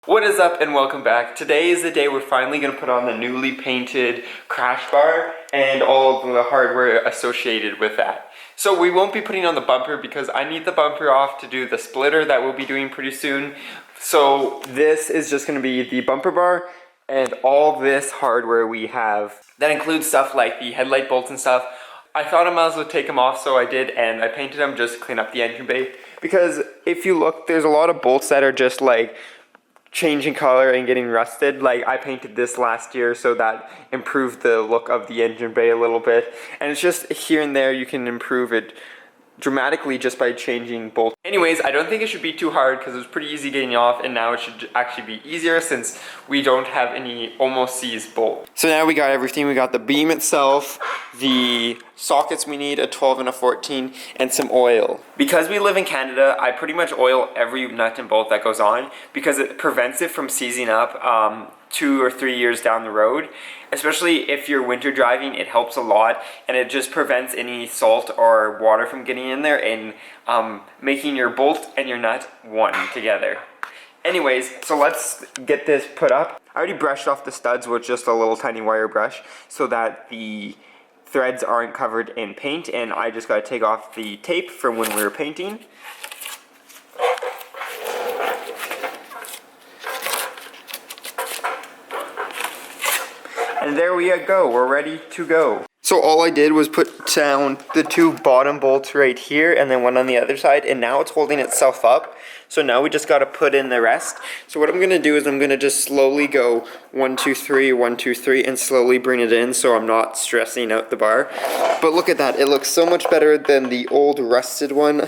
What is up and welcome back. Today is the day we're finally going to put on the newly painted crash bar and all of the hardware associated with that. So we won't be putting on the bumper because I need the bumper off to do the splitter that we'll be doing pretty soon. So this is just going to be the bumper bar and all this hardware we have. That includes stuff like the headlight bolts and stuff. I thought I might as well take them off, so I did, and I painted them just to clean up the engine bay. Because if you look, there's a lot of bolts that are just like changing color and getting rusted. Like I painted this last year, so that improved the look of the engine bay a little bit. And it's just here and there you can improve it dramatically just by changing bolts. Anyways, I don't think it should be too hard because it was pretty easy getting off, and now it should actually be easier since we don't have any almost seized bolts. So now we got everything. We got the beam itself, the sockets we need, a 12 and a 14, and some oil. Because we live in Canada, I pretty much oil every nut and bolt that goes on because it prevents it from seizing up 2 or 3 years down the road. Especially if you're winter driving, it helps a lot, and it just prevents any salt or water from getting in there and making your bolt and your nut one together. Anyways, so let's get this put up. I already brushed off the studs with just a little tiny wire brush so that the threads aren't covered in paint, and I just got to take off the tape from when we were painting. And there we go, we're ready to go. So all I did was put down the 2 bottom bolts right here and then one on the other side, and now it's holding itself up. So now we just got to put in the rest. So what I'm going to do is I'm going to just slowly go 1, 2, 3, 1, 2, 3 and slowly bring it in so I'm not stressing out the bar. But look at that, it looks so much better than the old rusted one.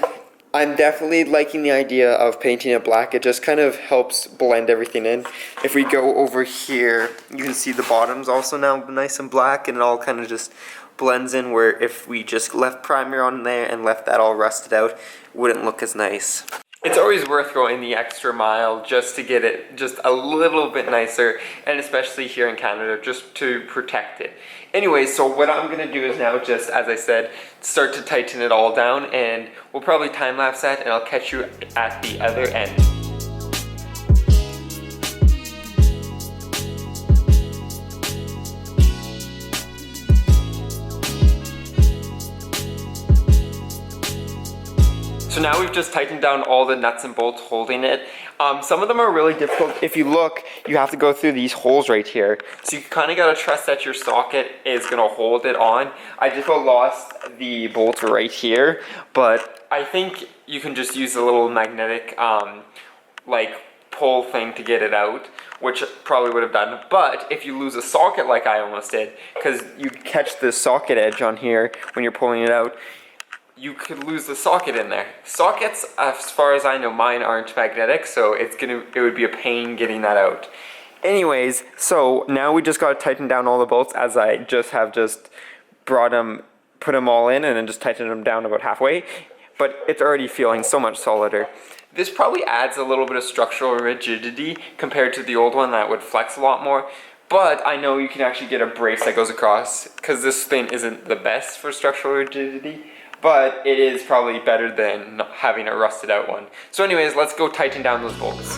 I'm definitely liking the idea of painting it black. It just kind of helps blend everything in. If we go over here, you can see the bottom's also now nice and black, and it all kind of just blends in, where if we just left primer on there and left that all rusted out, it wouldn't look as nice. It's always worth going the extra mile just to get it just a little bit nicer, and especially here in Canada, just to protect it. Anyway, so what I'm going to do is now, just as I said, start to tighten it all down, and we'll probably time-lapse that, and I'll catch you at the other end. So now we've just tightened down all the nuts and bolts holding it. Some of them are really difficult. If you look, you have to go through these holes right here. So you kind of got to trust that your socket is going to hold it on. I just lost the bolts right here, but I think you can just use a little magnetic like pull thing to get it out, which probably would have done. But if you lose a socket like I almost did, because you catch the socket edge on here when you're pulling it out, you could lose the socket in there. Sockets, as far as I know, mine aren't magnetic, so it would be a pain getting that out. Anyways, so now we just got to tighten down all the bolts, as I just put them all in and then just tightened them down about halfway. But it's already feeling so much solider. This probably adds a little bit of structural rigidity compared to the old one that would flex a lot more. But I know you can actually get a brace that goes across, because this thing isn't the best for structural rigidity. But it is probably better than having a rusted out one. So anyways, let's go tighten down those bolts.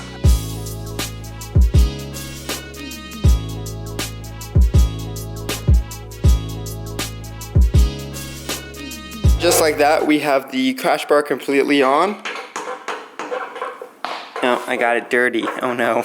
Just like that, we have the crash bar completely on. No, I got it dirty. Oh no.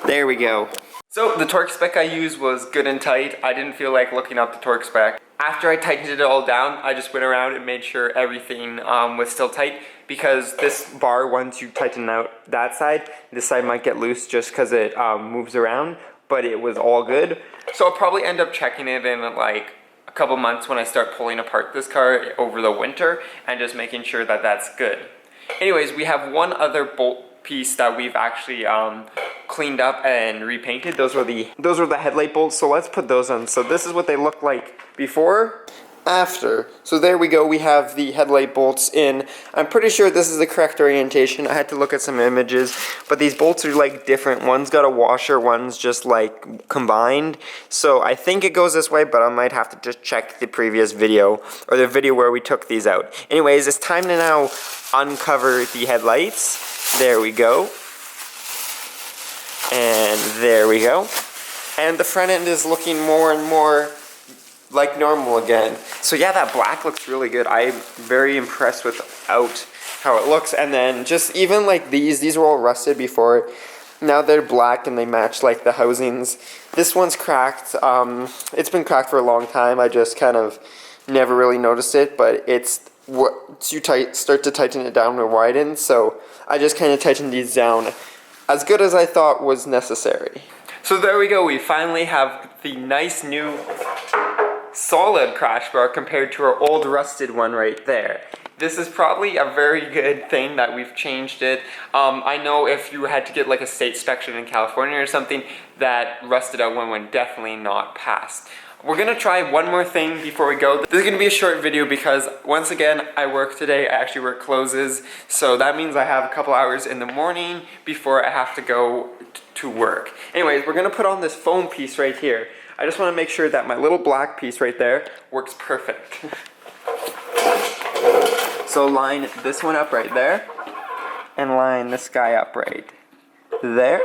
There we go. So the torque spec I used was good and tight. I didn't feel like looking up the torque spec. After I tightened it all down, I just went around and made sure everything was still tight, because this bar, once you tighten out that side, this side might get loose just because it moves around, but it was all good. So I'll probably end up checking it in like a couple months when I start pulling apart this car over the winter and just making sure that that's good. Anyways, we have one other bolt piece that we've actually cleaned up and repainted. Those were the headlight bolts, so let's put those on. So this is what they look like before, after. So there we go, we have the headlight bolts in. I'm pretty sure this is the correct orientation. I had to look at some images, but these bolts are like different. One's got a washer, one's just like combined. So I think it goes this way, but I might have to just check the previous video, or the video where we took these out. Anyways, it's time to now uncover the headlights. There we go. And there we go. And the front end is looking more and more like normal again. So yeah, that black looks really good. I'm very impressed without how it looks. And then just even like these were all rusted before. Now they're black and they match like the housings. This one's cracked. It's been cracked for a long time. I just kind of never really noticed it, but it's once you start to tighten it down or widen. So I just kind of tightened these down as good as I thought was necessary. So there we go. We finally have the nice new solid crash bar compared to our old rusted one right there. This is probably a very good thing that we've changed it. I know if you had to get like a state inspection in California or something, that rusted out one would definitely not pass. We're gonna try one more thing before we go. This is gonna be a short video because once again, I work today. I actually work closes. So that means I have a couple hours in the morning before I have to go to work. Anyways, we're gonna put on this foam piece right here. I just wanna make sure that my little black piece right there works perfect. So line this one up right there, and line this guy up right there.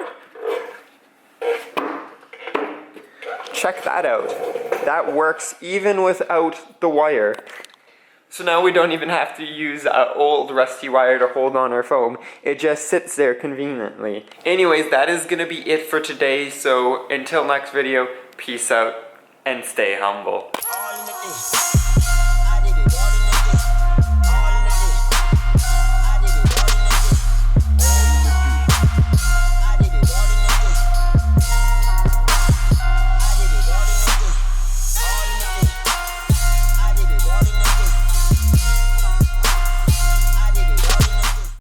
Check that out. That works even without the wire. So now we don't even have to use an old rusty wire to hold on our foam. It just sits there conveniently. Anyways, that is gonna be it for today. So until next video, peace out and stay humble.